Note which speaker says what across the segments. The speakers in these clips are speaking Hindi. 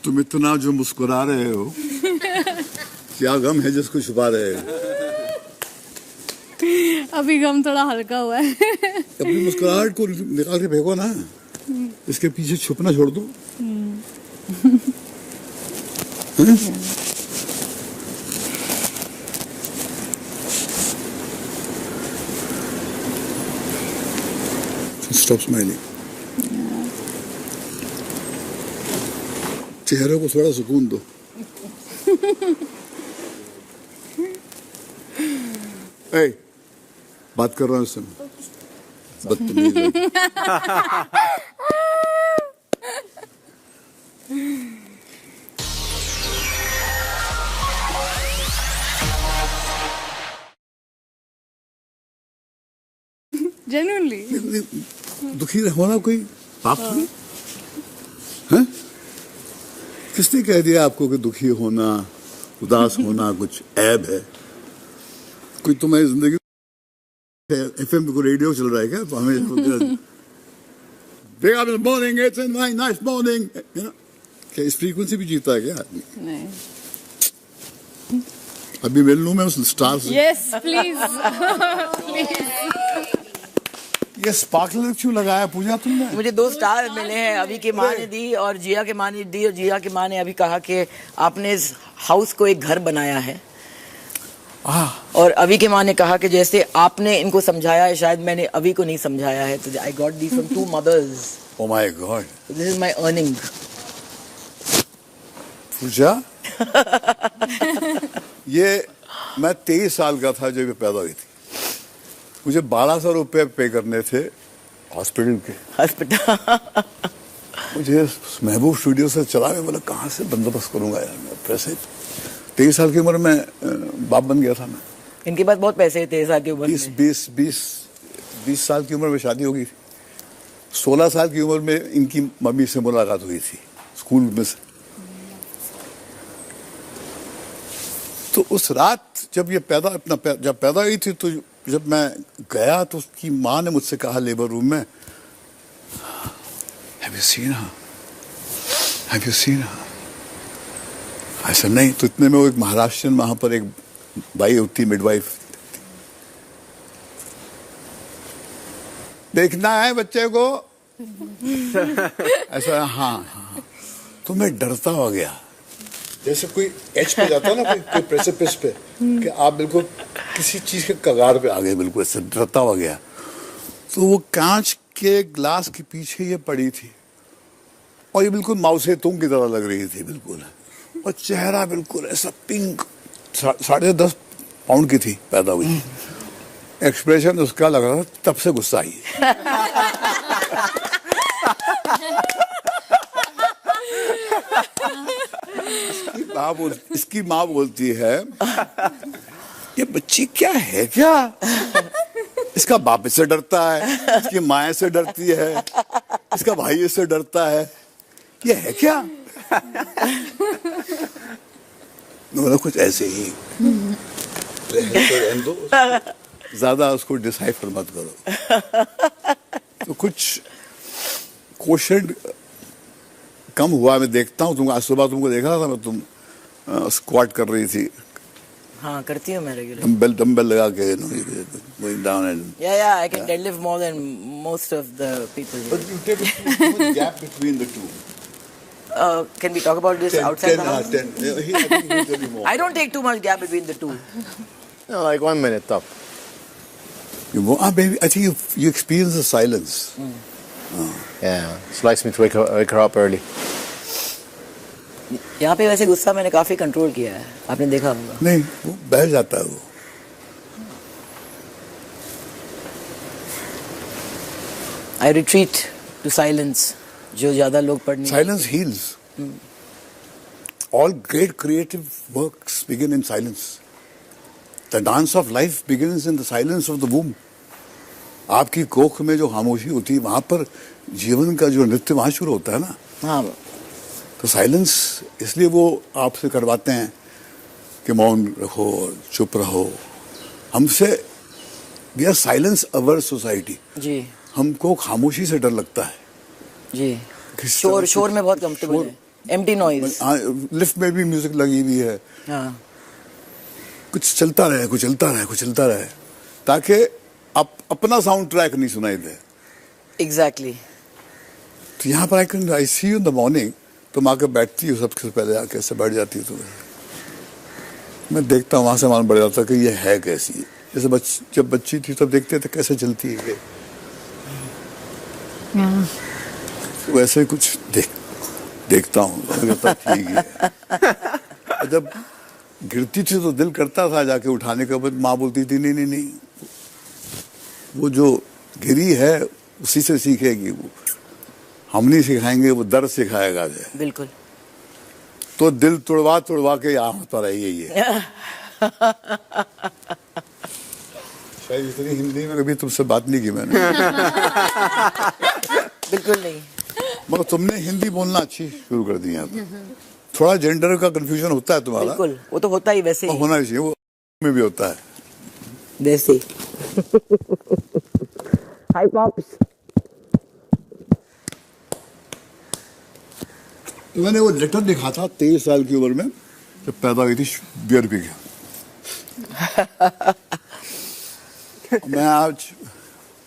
Speaker 1: तुम इतना जो मुस्कुरा रहे हो, क्या गम है जिसको छुपा रहे हो?
Speaker 2: अभी गम थोड़ा हल्का हुआ है।
Speaker 1: अपनी मुस्कुराहट को निकाल के फेंको ना, इसके पीछे छुपना छोड़ दो। Stop smiling. चेहरे को थोड़ा सुकून दो। ए, बात कर रहा हूँ सुन। बदतमीज है।
Speaker 2: जेन्युइनली
Speaker 1: दुखी होना कोई पाप नहीं है? किसने कह दिया आपको कि दुखी होना, उदास होना कुछ ऐब है? कोई तुम्हारी जिंदगी एफएम को रेडियो चल रहा है क्या? तो हमें Wake up in the morning, it's a nice morning, you know? क्या इस फ्रीक्वेंसी भी जीता है क्या आदमी?
Speaker 2: नहीं।
Speaker 1: अभी मिल लूं मैं उस स्टार से?
Speaker 2: Yes please.
Speaker 1: ये स्पार्कलर क्यों लगाया पूजा तुमने?
Speaker 3: मुझे 2 स्टार मिले हैं। अभी की माँ ने दी और जिया के माँ ने दी, और जिया की माँ ने अभी कहा कि आपने इस हाउस को एक घर बनाया है। और अभी की माँ ने कहा कि जैसे आपने इनको समझाया है, शायद मैंने अभी को नहीं समझाया है। तो I got the from 2 mothers.
Speaker 1: Oh my god.
Speaker 3: This is my earning.
Speaker 1: Puja ये मैं 23 साल का था जब ये पैदा हुई थी। मुझे 1200 रुपए पे करने थे हॉस्पिटल के। मुझे महबूब स्टूडियो से चला, मैं बोला कहाँ से बंदोबस्त करूंगा यार मैं पैसे। 23 साल की उम्र में बाप बन गया था मैं।
Speaker 3: इनके पास बहुत पैसे थे 23 साल की उम्र में।
Speaker 1: 20 साल की उम्र में शादी होगी। 16 साल की उम्र में इनकी मम्मी से मुलाकात हुई थी स्कूल में से। तो उस रात जब ये जब पैदा हुई थी, तो जब मैं गया तो उसकी माँ ने मुझसे कहा लेबर रूम में, Have you seen her? Have you seen her? ऐसा नहीं। तो इतने में वो एक महाराष्ट्रियन वहां पर एक बाई होती, मिडवाइफ, देखना है बच्चे को ऐसा। हाँ। तो मैं डरता हो गया, जैसे कोई एज पे जाता है ना, कोई प्रेसिपिस पे, कि आप बिल्कुल किसी चीज के कगार पे आ गए, बिल्कुल ऐसे डरता हो गया। तो वो कांच के ग्लास के पीछे ये पड़ी थी और ये बिल्कुल माउसे तुम की तरह लग रही थी बिल्कुल, और चेहरा बिल्कुल ऐसा पिंक। 10.5 पाउंड की थी पैदा हुई। एक्सप्रेशन उसका लग रहा था तब से गुस्सा आई। इसकी माँ बोलती है ये बच्ची क्या है क्या? इसका बाप इससे डरता है, इसकी माँ इससे डरती है, इसका भाई इससे डरता है, ये है क्या? मतलब कुछ ऐसे ही रहने दो, ज्यादा उसको डिसाइफर मत करो। तो कुछ क्वेश्चन कम हुआ। मैं देखता हूँ, आज सुबह तुमको देखा था मैं, तुम स्क्वाट कर रही थी।
Speaker 3: हाँ, करती हूँ मैं रेगुलर।
Speaker 1: डंबल लगा के going down and
Speaker 3: yeah I can deadlift more than most of the people here.
Speaker 1: But you take too much gap between the two.
Speaker 3: Can we talk about this outside the house?
Speaker 1: 10. I think he'll tell you more.
Speaker 3: I don't take too much gap between the two.
Speaker 4: No, like 1 minute top.
Speaker 1: Baby, I think you experience the silence.
Speaker 4: Yeah, she likes me to wake her up early.
Speaker 3: यहाँ पे वैसे गुस्सा मैंने काफी कंट्रोल किया है, आपने देखा होगा।
Speaker 1: नहीं, वो बह जाता है वो।
Speaker 3: I retreat to silence, जो ज्यादा लोग पढ़ नहीं।
Speaker 1: Silence heals. All great creative works begin in silence. The dance of life begins in the silence of the womb. आपकी कोख में जो खामोशी होती है, वहां पर जीवन का जो नृत्य वहां शुरू होता है ना।
Speaker 3: हाँ।
Speaker 1: तो साइलेंस इसलिए वो आपसे करवाते हैं कि मौन रहो, चुप रहो। हमसे we are silence our society.
Speaker 3: जी।
Speaker 1: हमको खामोशी से डर लगता है
Speaker 3: जी। शोर में बहुत कंफर्टेबल है। Empty noise.
Speaker 1: हाँ, लिफ्ट में भी म्यूजिक लगी हुई है,
Speaker 3: हाँ
Speaker 1: कुछ चलता रहे, कुछ चलता रहे, कुछ चलता रहे, ताकि अपना साउंड ट्रैक नहीं सुनाई दे।
Speaker 3: एग्जैक्टली।
Speaker 1: तो यहाँ पर आई सी यू इन द मॉर्निंग, तुम आके बैठती हो, सबसे पहले आके ऐसे बैठ जाती हो, तो मैं देखता हूँ वहां से मालूम पड़ जाता कि ये है कैसी। जैसे जब बच्ची थी तब देखते थे कैसे चलती है ये, तो वैसे ही कुछ देखता हूँ, ठीक है। जब गिरती थी तो दिल करता था जाके उठाने का, बट माँ बोलती थी नहीं नहीं नहीं, वो जो गिरी है उसी से सीखेगी, वो हम नहीं सिखाएंगे, वो दर्द सिखाएगा।
Speaker 3: बिल्कुल।
Speaker 1: तो दिल तुड़वा के यहाँ होता रही ये। शायद इतनी हिंदी में कभी तुमसे बात नहीं की मैंने।
Speaker 3: बिल्कुल नहीं।
Speaker 1: मगर तुमने हिंदी बोलना अच्छी शुरू कर दी है। थोड़ा जेंडर का कंफ्यूजन होता है तुम्हारा।
Speaker 3: बिल्कुल, वो तो होता ही वैसे ही।
Speaker 1: होना चाहिए, वो में भी होता है
Speaker 3: वैसे। हाय पॉप्स।
Speaker 1: तो मैंने वो लेटर लिखा था 23 साल की उम्र में, जब पैदा हुई थी बियर पी के। मैं आज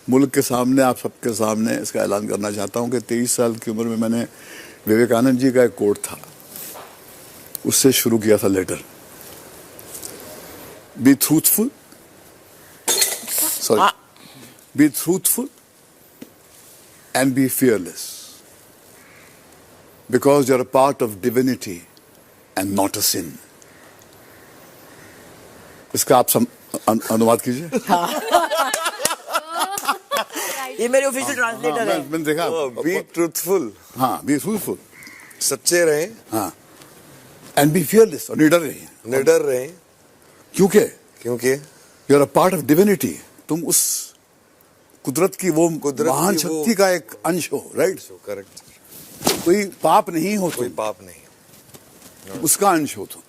Speaker 1: मुल्क के सामने, आप सबके सामने इसका ऐलान करना चाहता हूं कि 23 साल की उम्र में मैंने विवेकानंद जी का एक कोट था, उससे शुरू किया था letter. Be truthful, sorry, be truthful and be fearless, because you're a part of divinity and not a sin. इसका आप अनुवाद कीजिए।
Speaker 3: ये मेरे ऑफिशियल ट्रांसलेटर है।
Speaker 1: मैंने देखा।
Speaker 5: बी ट्रूथफुल,
Speaker 1: हाँ, बी ट्रूथफुल,
Speaker 5: सच्चे रहें,
Speaker 1: हाँ, एंड बी फियरलेस, और निडर रहिए।
Speaker 5: निडर रहें, क्योंकि
Speaker 1: you're a part of divinity, तुम उस कुदरत की वो महान शक्ति का एक अंश हो, राइट?
Speaker 5: करेक्ट।
Speaker 1: कोई पाप नहीं हो,
Speaker 5: कोई
Speaker 1: तुम
Speaker 5: पाप नहीं,
Speaker 1: उसका अंश हो तुम।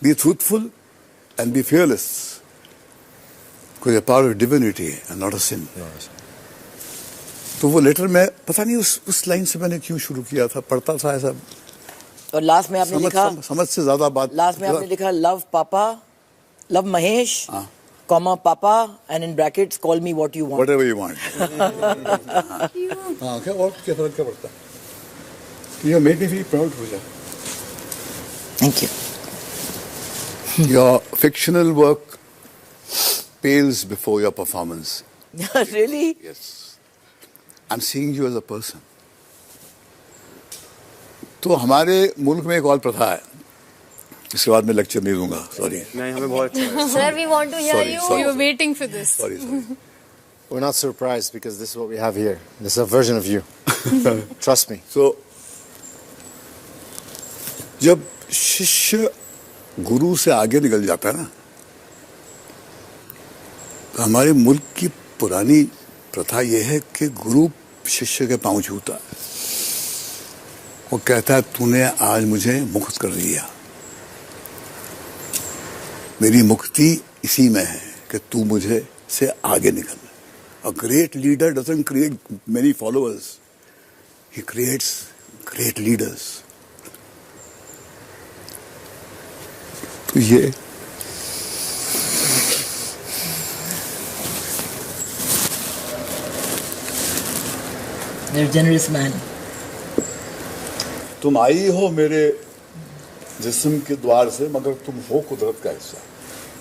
Speaker 1: Be truthful and be fearless, कोई part of divinity and not a sin. तो वो लेटर में पता नहीं उस लाइन से मैंने क्यों शुरू किया था, पढ़ता था ऐसा।
Speaker 3: और लास्ट में आपने लिखा,
Speaker 1: समझ से ज्यादा बात,
Speaker 3: लास्ट में आपने लिखा लव पापा, लव महेश, कॉमा पापा, and in brackets call me what you want,
Speaker 1: whatever you want. हाँ, क्या और क्या फर्क क्या पड़ता है? You made me feel proud, Pooja.
Speaker 3: Thank you.
Speaker 1: Your fictional work pales before your performance.
Speaker 3: Really?
Speaker 1: Yes. I'm seeing you as a person. तो हमारे मुल्क में एक और प्रथा है, इसके बाद मैं लेक्चर नहीं दूंगा, सॉरी।
Speaker 4: नहीं, हमें बहुत
Speaker 2: Sir, we want to hear
Speaker 1: Sorry,
Speaker 2: you.
Speaker 1: sorry.
Speaker 2: We were waiting for this.
Speaker 1: Sorry sorry.
Speaker 4: We're not surprised because this is what we have here. This is a version of you. Trust me.
Speaker 1: So, जब शिष्य गुरु से आगे निकल जाता है ना, तो हमारे मुल्क की पुरानी प्रथा यह है कि गुरु शिष्य के पांव छूता है, वो कहता है तूने आज मुझे मुक्त कर दिया, मेरी मुक्ति इसी में है कि तू मुझे से आगे निकल। A great leader doesn't create many followers, he creates great leaders. तो ये
Speaker 3: They're generous man.
Speaker 1: तुम आई हो मेरे जिस्म के द्वार से, मगर तुम हो कुदरत का हिस्सा।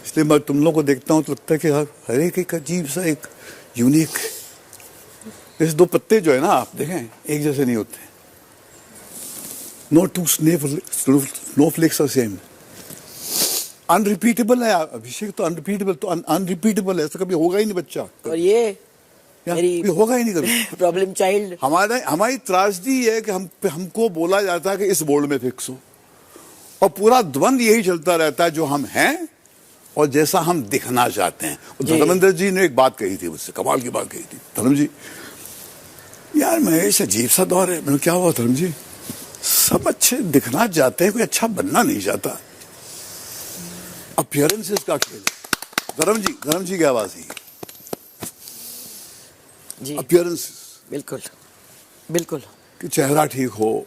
Speaker 1: इसलिए मैं तुम लोगों को देखता हूँ तो लगता है कि हर एक अजीब सा एक यूनिक, जैसे दो पत्ते जो है ना, आप देखें एक जैसे नहीं होते। No two snowflakes are same. Unrepeatable है अभिषेक, तो अनरिपीटेबल है, ऐसा कभी होगा ही नहीं बच्चा।
Speaker 3: और ये मेरी
Speaker 1: होगा ही नहीं कभी।
Speaker 3: Problem child.
Speaker 1: हमारी त्रासदी है कि हमको बोला जाता है कि इस बोर्ड में फिक्स हो, और पूरा द्वंद यही चलता रहता है, जो हम हैं और जैसा हम दिखना चाहते हैं। धर्मेंद्र जी ने एक बात कही थी मुझसे, कमाल की बात कही थी। धर्म जी, यार महेश अजीब सा दौर है। मैंने क्या हुआ धर्म जी? सब अच्छे दिखना चाहते हैं, कोई अच्छा बनना नहीं चाहता। अपीयरेंसेस का खेल। धर्म जी की आवाज ही
Speaker 3: जी,
Speaker 1: अपीयरेंसेस,
Speaker 3: बिल्कुल बिल्कुल।
Speaker 1: कि चेहरा ठीक हो,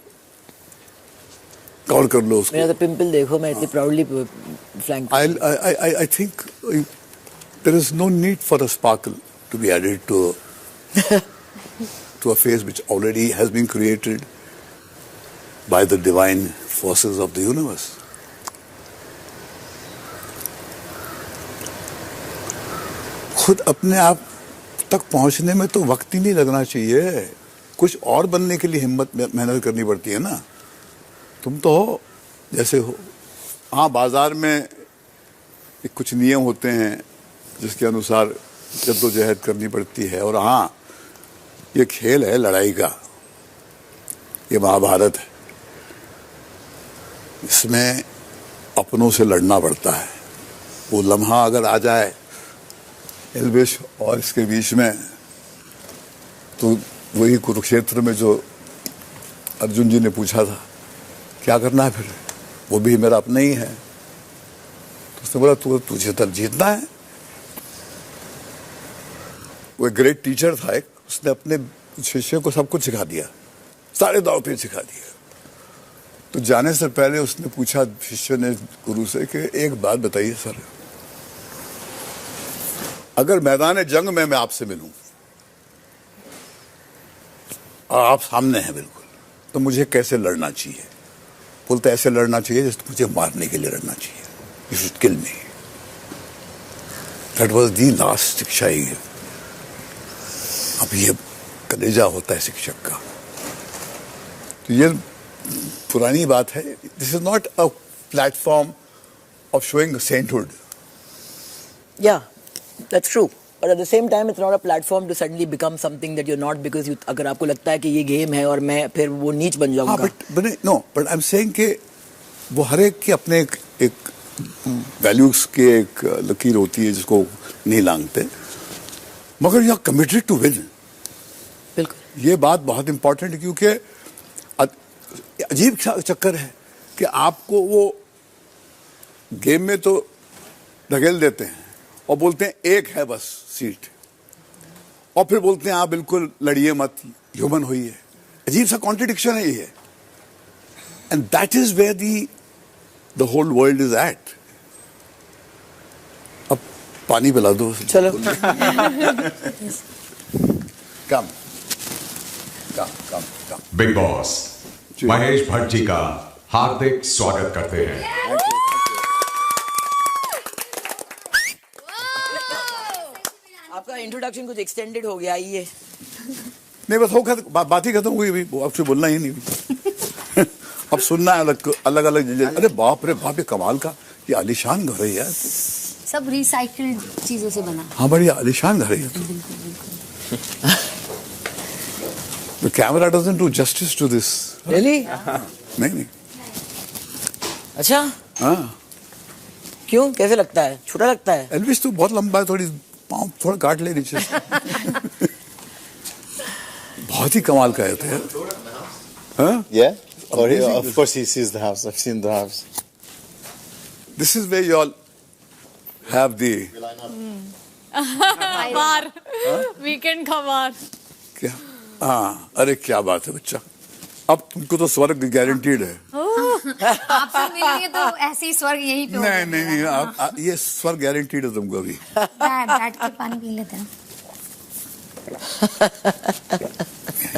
Speaker 1: कवर कर लो उसको।
Speaker 3: मेरा तो पिंपल देखो, मैं इतनी proudly flank.
Speaker 1: I think there is no need for a sparkle to be added to a face which already has been created by the divine forces of the universe. खुद अपने आप तक पहुंचने में तो वक्त ही नहीं लगना चाहिए, कुछ और बनने के लिए हिम्मत मेहनत करनी पड़ती है ना। तुम तो हो जैसे हो। हाँ, बाजार में कुछ नियम होते हैं जिसके अनुसार जद्दोजहद करनी पड़ती है, और हाँ, ये खेल है लड़ाई का, ये महाभारत है, इसमें अपनों से लड़ना पड़ता है। वो लम्हा अगर आ जाए एल्विश और इसके बीच में, तो वही कुरुक्षेत्र में जो अर्जुन जी ने पूछा था क्या करना है, फिर वो भी मेरा अपना ही है। तो उसने बोला तुझे तब जीतना है। वो एक ग्रेट टीचर था, एक उसने अपने शिष्य को सब कुछ सिखा दिया, सारे दाव पेच सिखा दिया। तो जाने से पहले उसने पूछा शिष्य ने गुरु से कि एक बात बताइए सर, अगर मैदान जंग में मैं आपसे मिलूं और आप सामने हैं बिल्कुल, तो मुझे कैसे लड़ना चाहिए? बोलते ऐसे लड़ना चाहिए जैसे मुझे मारने के लिए लड़ना चाहिए, you should kill me. That was the last शिक्षा ही। अब ये कलेजा होता है शिक्षक का। तो ये पुरानी बात है। This is not a platform of showing sainthood.
Speaker 3: Yeah, that's true. But at the same time, it's not a platform to suddenly become something that you're not, because you, अगर आपको लगता है कि ये गेम है और मैं फिर वो नीच बन जाऊंगा।
Speaker 1: बट आई एम सेइंग कि वो हर एक के अपने एक वैल्यूज के एक लकीर होती है जिसको नहीं लांघते, मगर you are committed to win.
Speaker 3: बिल्कुल,
Speaker 1: ये बात बहुत इंपॉर्टेंट है, क्योंकि अजीब चक्कर है कि आपको वो गेम में तो धकेल देते हैं और बोलते हैं एक है बस सीट, और फिर बोलते हैं आप बिल्कुल लड़िए मत, ह्यूमन होइए। अजीब सा कॉन्ट्रडिक्शन है ये, and that is where the whole world is at. अब पानी पिला दो
Speaker 3: चलो।
Speaker 1: Come come come come.
Speaker 6: Big boss Mahesh Bhatt ji का हार्दिक स्वागत करते हैं।
Speaker 3: आपका इंट्रोडक्शन कुछ एक्सटेंडेड हो गया, ये
Speaker 1: नहीं बस हो बात ही खत्म हुई, अभी आपसे बोलना ही नहीं। अब सुनना है अलग अलग। अरे बाप रे बाप, ये कमाल का, ये आलीशान घर है यार।
Speaker 2: सब रिसाइकिल्ड चीजों से बना।
Speaker 1: हाँ, बड़ी आलीशान घर है। The camera doesn't do justice to this.
Speaker 3: Really?
Speaker 1: नहीं।
Speaker 3: अच्छा,
Speaker 1: हाँ,
Speaker 3: क्यों, कैसे लगता है? छोटा लगता है?
Speaker 1: एल्विस तो बहुत लंबा है, थोड़ी पाँव थोड़ा काट ले नीचे से। बहुत ही कमाल का है यार। हाँ?
Speaker 4: Yeah? Or he, of course he sees the house. I've seen the house.
Speaker 1: This is where you all have the
Speaker 2: bar weekend का बार।
Speaker 1: क्या? हाँ, अरे क्या बात है बच्चा, अब तुमको तो स्वर्ग गारंटीड है।
Speaker 2: आपसे मिलेंगे तो ऐसे ही स्वर्ग यहीं पे होगा।
Speaker 1: नहीं, ये स्वर्ग गारंटीड है तुमको अभी।
Speaker 2: बैठ के पानी पी लेते हैं।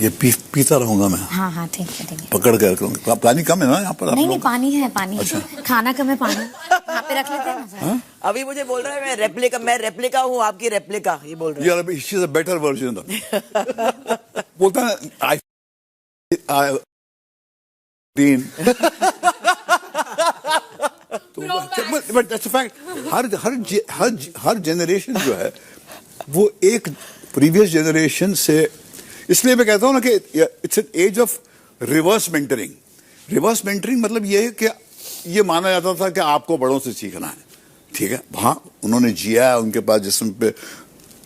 Speaker 1: ये पीता रहूंगा मैं।
Speaker 2: हाँ ठीक है
Speaker 1: पकड़ के रखूंगा। पानी कम है ना यहाँ पर?
Speaker 2: नहीं, पानी है, पानी।
Speaker 1: अच्छा।
Speaker 2: खाना कम है, पानी यहाँ पे रख लेते हैं ना सर।
Speaker 3: अभी मुझे बोल रहा है मैं रेप्लिका हूँ, आपकी रेप्लिका, ये बोल रहा है।
Speaker 1: यार अभी she is a better version of. बोलता है I been. But that's a fact. हर जनरेशन जो है वो एक प्रीवियस जनरेशन से, इसलिए मैं कहता हूँ ना कि it's an age of reverse mentoring. Reverse mentoring मतलब ये है कि ये माना जाता था कि आपको बड़ों से सीखना है, ठीक है, हाँ उन्होंने जिया है, उनके पास जिस्म पे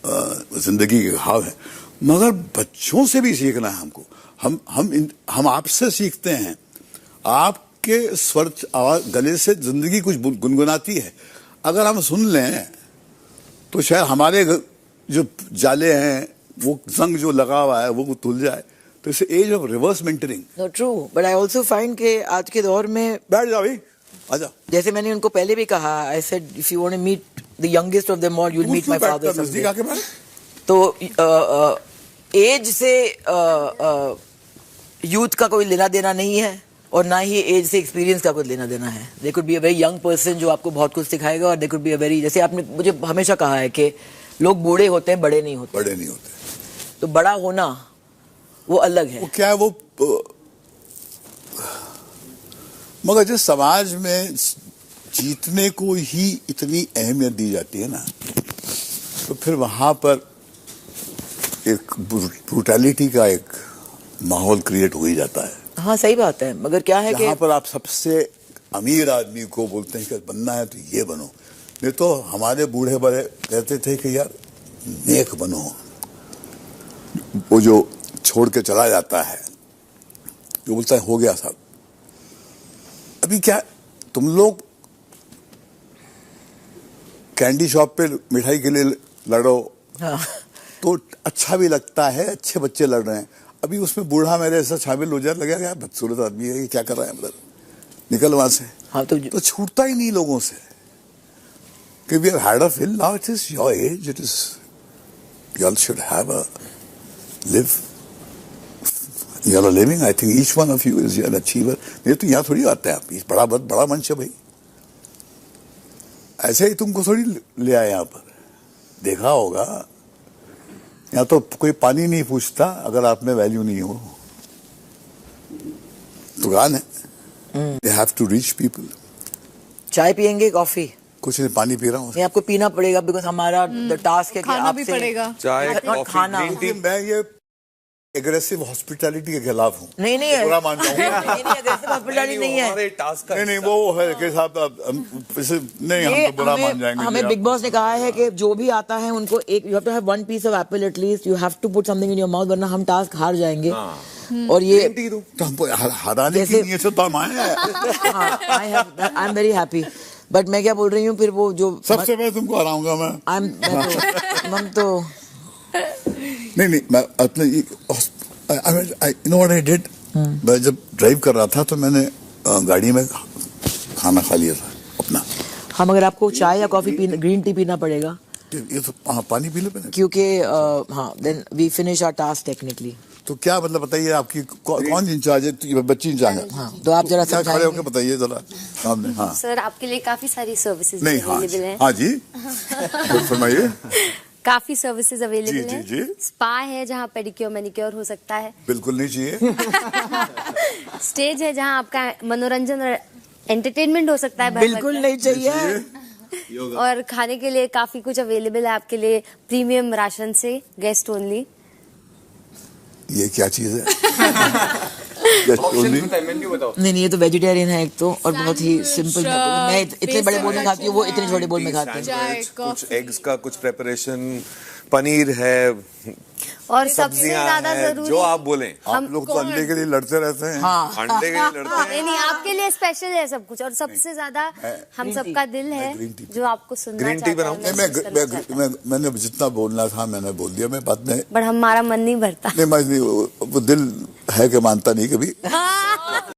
Speaker 1: जिंदगी के घाव है, मगर बच्चों से भी सीखना है हमको। हम आपसे सीखते हैं। आपके स्वर आवाज गले से जिंदगी कुछ गुनगुनाती है, अगर हम सुन लें तो शायद हमारे जो जाले हैं, वो जंग जो लगा हुआ है वो खुल जाए, तो इसे age of reverse mentoring.
Speaker 3: No true, but I also find के आज के दौर में,
Speaker 1: बैठ जा भाई, आजा।
Speaker 3: जैसे मैंने उनको पहले भी कहा, I said if you want to meet the youngest of them all, you will meet my father.
Speaker 1: नजदीक आके बैठ।
Speaker 3: तो एज से यूथ का कोई लेना देना नहीं है, और ना ही एज से एक्सपीरियंस का कोई लेना देना है। They could be a very young person जो आपको बहुत कुछ सिखाएगा, और they could be a very, जैसे आपने मुझे हमेशा कहा है कि लोग बूढ़े होते हैं, बड़े नहीं होते।
Speaker 1: बड़े नहीं होते।
Speaker 3: तो बड़ा होना वो अलग है।
Speaker 1: वो क्या है, वो मगर जिस समाज में जीतने को ही इतनी अहमियत दी जाती है ना, तो फिर वहां पर एक ब्रूटैलिटी का एक माहौल क्रिएट हो ही जाता है।
Speaker 3: हाँ सही बात है, मगर क्या है कि
Speaker 1: जहां पर आप सबसे अमीर आदमी को बोलते हैं कि बनना है तो ये बनो, नहीं तो हमारे बूढ़े बड़े कहते थे कि यार नेक बनो। वो जो छोड़ के चला जाता है, जो बोलता है हो गया साहब। अभी क्या तुम लोग कैंडी शॉप पे मिठाई के लिए लड़ो,
Speaker 3: हाँ।
Speaker 1: तो अच्छा भी लगता है, अच्छे बच्चे लड़ रहे हैं। अभी उसमें बूढ़ा मेरे ऐसा शामिल हो जाए, लगेगा यार बदसूरत आदमी है, ये क्या कर रहा है, मतलब निकल वहां से।
Speaker 3: हाँ
Speaker 1: तो छूटता ही नहीं लोगों से कि we have had a fill, now it is your age, it is you all should have a live. You are living. I think each one of you is an achiever. नहीं तो यहाँ थोड़ी आते हैं आप, बड़ा बहुत बड़ा मंच है भाई। ऐसे ही तुमको थोड़ी ले आए यहाँ पर। देखा होगा यहाँ तो कोई पानी नहीं पूछता अगर आप में वैल्यू नहीं हो। दुकान है, they have to reach people.
Speaker 3: चाय पियेंगे, कॉफी?
Speaker 1: कुछ नहीं, पानी पी रहा हूँ।
Speaker 3: नहीं, आपको पीना पड़ेगा, बिकॉज हमारा टास्क है कि
Speaker 2: खाना भी
Speaker 3: आपसे
Speaker 2: पड़ेगा।
Speaker 5: चाय, कॉफी,
Speaker 3: खाना।
Speaker 5: Green tea.
Speaker 1: मैं ये एग्रेसिव हॉस्पिटैलिटी के खिलाफ हूँ।
Speaker 3: नहीं नहीं है।
Speaker 1: बुरा मान जाऊंगा।
Speaker 3: नहीं aggressive hospitality नहीं है।
Speaker 5: हमारे टास्क का
Speaker 1: नहीं वो है कि साहब नहीं, हम
Speaker 3: ये
Speaker 1: तो बुरा मान जाएंगे।
Speaker 3: हमें बिग बॉस ने कहा है कि जो भी आता है उनको एक, you have to have one piece of apple at least, you have to put something in your mouth, वरना हम टास्क हार जाएंगे। और ये
Speaker 1: तो हमको हराने की नीयत से तो हम आए हैं।
Speaker 3: I am very happy, but मैं क्या बोल रही हूँ, फिर वो जो
Speaker 1: सबसे पहले तुमको हराऊंगा मैं।
Speaker 3: हम तो
Speaker 1: नहीं मैं अपने you know what I did, मैं जब ड्राइव कर रहा था तो मैंने गाड़ी में खाना खा लिया था अपना।
Speaker 3: हम, अगर आपको चाय या कॉफी पीना, ग्रीन टी पीना पड़ेगा,
Speaker 1: ये तो पानी पी लो पहले,
Speaker 3: क्योंकि हाँ, then we finish our task technically.
Speaker 1: तो क्या मतलब बताइए, आपकी कौन इंचार्ज है? बच्ची इंचार्ज है।
Speaker 3: हाँ, तो आप जरा
Speaker 1: क्या खड़े होकर बताइए जरा सामने। हाँ
Speaker 7: सर, आपके लिए काफी सारी सर्विसेज
Speaker 1: नहीं, हाँ
Speaker 7: अवेलेबल हैं।
Speaker 1: हाँ जी, तो फरमाइए।
Speaker 7: काफी सर्विसेज अवेलेबल
Speaker 1: जी,
Speaker 7: हैं।
Speaker 1: जी।
Speaker 7: स्पा है जहाँ पेडिक्योर मैनिक्योर हो सकता है।
Speaker 1: बिल्कुल नहीं चाहिए।
Speaker 7: स्टेज है जहाँ आपका मनोरंजन और एंटरटेनमेंट हो सकता है भर
Speaker 3: बिल्कुल
Speaker 7: भर
Speaker 3: नहीं चाहिए।
Speaker 7: कर। और खाने के लिए काफी कुछ अवेलेबल है आपके लिए, प्रीमियम राशन से, गेस्ट ओनली।
Speaker 1: ये क्या चीज है?
Speaker 3: नहीं, ये तो वेजिटेरियन है एक तो, और बहुत ही सिंपल। मैं इतने बड़े बोल में खाती हूँ, वो इतने छोटे बोल में खाते हैं।
Speaker 2: चाय,
Speaker 5: कुछ एग्स का कुछ प्रेपरेशन, पनीर है,
Speaker 7: और सबसे
Speaker 5: सब्जियां
Speaker 7: ज्यादा
Speaker 5: हैं,
Speaker 7: जरूरी,
Speaker 5: जो आप बोलें।
Speaker 1: आप लोग तो अंडे के लिए लड़ते रहते हैं।
Speaker 3: हाँ,
Speaker 5: अंडे के लिए लड़ते हैं।
Speaker 7: नहीं आपके लिए स्पेशल है सब कुछ, और सबसे ज्यादा हम सबका दिल है जो आपको सुनना
Speaker 5: ग्रीन टी
Speaker 7: चाहता
Speaker 5: बनाऊं?
Speaker 7: है, महसूस करना चाहता है।
Speaker 1: मैंने जितना बोलना था मैंने बोल दिया। मैं बात में
Speaker 7: बट हमारा मन नहीं भरता।
Speaker 1: नहीं, वो दिल है कि मानता नहीं कभी।